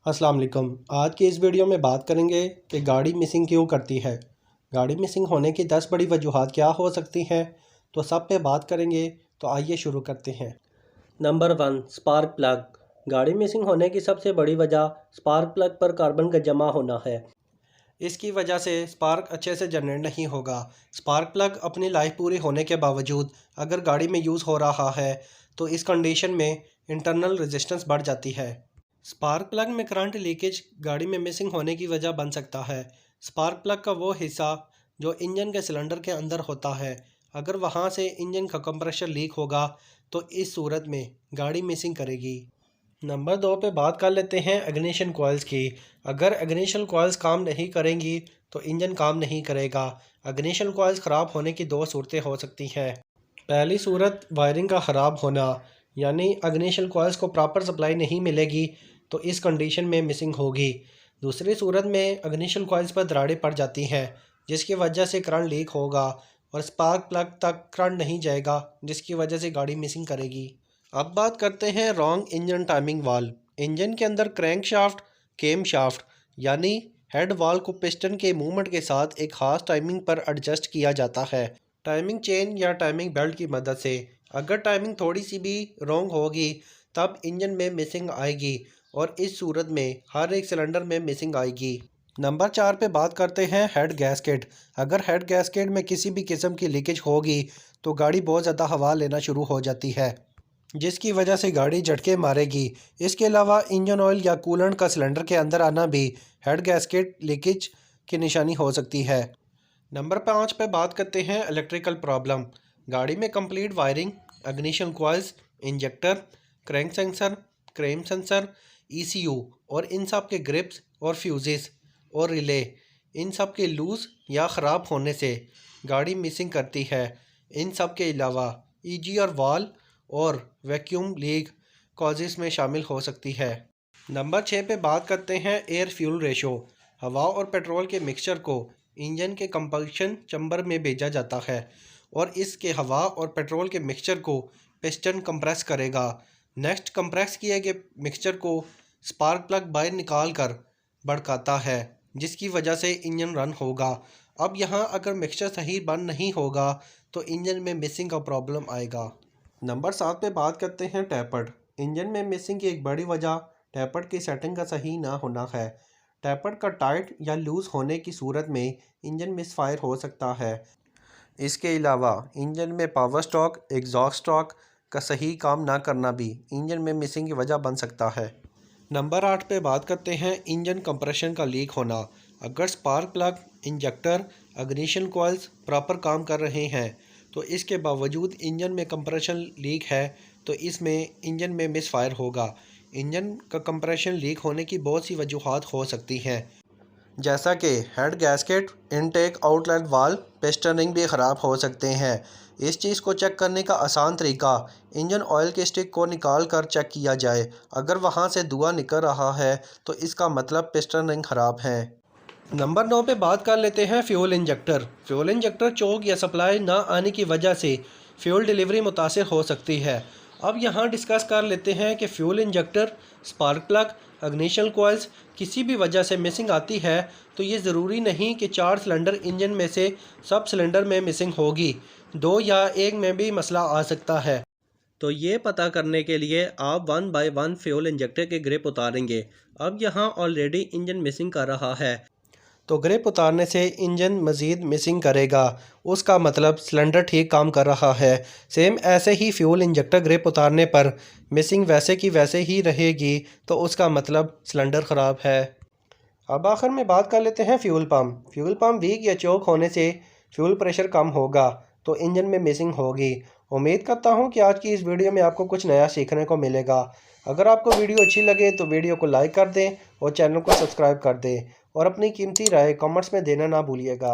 अस्सलाम वालेकुम। आज की इस वीडियो में बात करेंगे कि गाड़ी मिसिंग क्यों करती है। गाड़ी मिसिंग होने की 10 बड़ी वजूहात क्या हो सकती हैं, तो सब पे बात करेंगे। तो आइए शुरू करते हैं। Number 1, spark plug. गाड़ी मिसिंग होने की सबसे बड़ी वजह स्पार्क प्लग पर कार्बन का जमा होना है। इसकी वजह से स्पार्क अच्छे से जनरेट नहीं होगा। स्पार्क प्लग अपनी लाइफ पूरी होने के बावजूद अगर गाड़ी में यूज़ हो रहा है तो इस कंडीशन में इंटरनल रेजिस्टेंस बढ़ जाती है। स्पार्क प्लग में करंट लीकेज गाड़ी में मिसिंग होने की वजह बन सकता है। स्पार्क प्लग का वो हिस्सा जो इंजन के सिलेंडर के अंदर होता है, अगर वहाँ से इंजन का कंप्रेशर लीक होगा तो इस सूरत में गाड़ी मिसिंग करेगी। नंबर 2 पे बात कर लेते हैं इग्निशन कॉइल्स की। अगर इग्निशन कॉइल्स काम नहीं करेंगी तो इंजन काम नहीं करेगा। इग्निशन कॉइल्स ख़राब होने की दो सूरतें हो सकती हैं। पहली सूरत वायरिंग का ख़राब होना, यानी इग्निशन कॉइल्स को प्रॉपर सप्लाई नहीं मिलेगी तो इस कंडीशन में मिसिंग होगी। दूसरी सूरत में इग्निशन कॉइल्स पर दरारें पड़ जाती हैं जिसकी वजह से करंट लीक होगा और स्पार्क प्लग तक करंट नहीं जाएगा, जिसकी वजह से गाड़ी मिसिंग करेगी। अब बात करते हैं wrong engine timing valve. Engine के अंदर क्रैंक शाफ्ट, केम शाफ्ट यानी हेड वाल्व को पिस्टन के मूवमेंट के साथ एक खास टाइमिंग पर एडजस्ट किया जाता है टाइमिंग चेन या टाइमिंग बेल्ट की मदद से। अगर टाइमिंग थोड़ी सी भी रॉन्ग होगी तब इंजन में मिसिंग आएगी और इस सूरत में हर एक सिलेंडर में मिसिंग आएगी। नंबर 4 पे बात करते हैं हेड गैस्केट। अगर हेड गैस्केट में किसी भी किस्म की लीकेज होगी तो गाड़ी बहुत ज़्यादा हवा लेना शुरू हो जाती है जिसकी वजह से गाड़ी झटके मारेगी। इसके अलावा इंजन ऑयल या कूलेंट का सिलेंडर के अंदर आना भी हेड गैस्केट लीकेज की निशानी हो सकती है। नंबर 5 पे बात करते हैं इलेक्ट्रिकल प्रॉब्लम। गाड़ी में complete wiring, ignition coils, injector, crank sensor, cam sensor, ECU और इन सब के ग्रिप्स और फ्यूजेस और रिले, इन सब के लूज़ या ख़राब होने से गाड़ी मिसिंग करती है। इन सब के अलावा ईजी और वाल और वैक्यूम लीक कॉजेज़ में शामिल हो सकती है। नंबर 6 पे बात करते हैं एयर फ्यूल रेशो। हवा और पेट्रोल के मिक्सचर को इंजन के कंबशन चैम्बर में भेजा जाता है और इसके हवा और पेट्रोल के मिक्सचर को पिस्टन कंप्रेस करेगा। नेक्स्ट कंप्रेस किए गए मिक्सचर को स्पार्क प्लग बाहर निकाल कर भड़काता है जिसकी वजह से इंजन रन होगा। अब यहाँ अगर मिक्सचर सही बंद नहीं होगा तो इंजन में मिसिंग का प्रॉब्लम आएगा। नंबर 7 पे बात करते हैं टैपर्ड। इंजन में मिसिंग की एक बड़ी वजह टैपर्ड की सेटिंग का सही ना होना है। टैपर्ड का टाइट या लूज़ होने की सूरत में इंजन मिसफायर हो सकता है। इसके अलावा इंजन में पावर स्ट्रोक, एग्जॉस्ट स्ट्रोक का सही काम ना करना भी इंजन में मिसिंग की वजह बन सकता है। नंबर 8 पे बात करते हैं इंजन कंप्रेशन का लीक होना। अगर spark plug, injector, ignition coils proper काम कर रहे हैं तो इसके बावजूद इंजन में कंप्रेशन लीक है तो इसमें इंजन में मिसफायर होगा। इंजन का कंप्रेशन लीक होने की बहुत सी वजूहात हो सकती हैं, जैसा कि head gasket, intake outlet valve, piston ring भी ख़राब हो सकते हैं। इस चीज़ को चेक करने का आसान तरीका इंजन ऑयल के स्टिक को निकाल कर चेक किया जाए। अगर वहाँ से धुआं निकल रहा है तो इसका मतलब पिस्टनिंग ख़राब है। नंबर 9 पे बात कर लेते हैं फ्यूल इंजेक्टर। फ्यूल इंजेक्टर चोक या सप्लाई ना आने की वजह से फ्यूल डिलीवरी मुतासिर हो सकती है। अब यहाँ डिस्कस कर लेते हैं कि fuel injector, spark plug, ignition coils किसी भी वजह से मिसिंग आती है तो ये ज़रूरी नहीं कि 4 सिलेंडर इंजन में से सब सिलेंडर में मिसिंग होगी, 2 या 1 में भी मसला आ सकता है। तो ये पता करने के लिए आप 1 बाय 1 फ्यूल इंजेक्टर के ग्रिप उतारेंगे। अब यहाँ ऑलरेडी इंजन मिसिंग कर रहा है तो ग्रिप उतारने से इंजन मज़ीद मिसिंग करेगा, उसका मतलब सिलेंडर ठीक काम कर रहा है। सेम ऐसे ही फ्यूल इंजेक्टर ग्रिप उतारने पर मिसिंग वैसे की वैसे ही रहेगी तो उसका मतलब सिलेंडर ख़राब है। अब आखिर में बात कर लेते हैं fuel pump. Fuel pump weak या चोक होने से फ्यूल प्रेशर कम होगा तो इंजन में मिसिंग होगी। उम्मीद करता हूँ कि आज की इस वीडियो में आपको कुछ नया सीखने को मिलेगा। अगर आपको वीडियो अच्छी लगे तो वीडियो को लाइक कर दें और चैनल को सब्सक्राइब कर दें और अपनी कीमती राय कमेंट्स में देना ना भूलिएगा।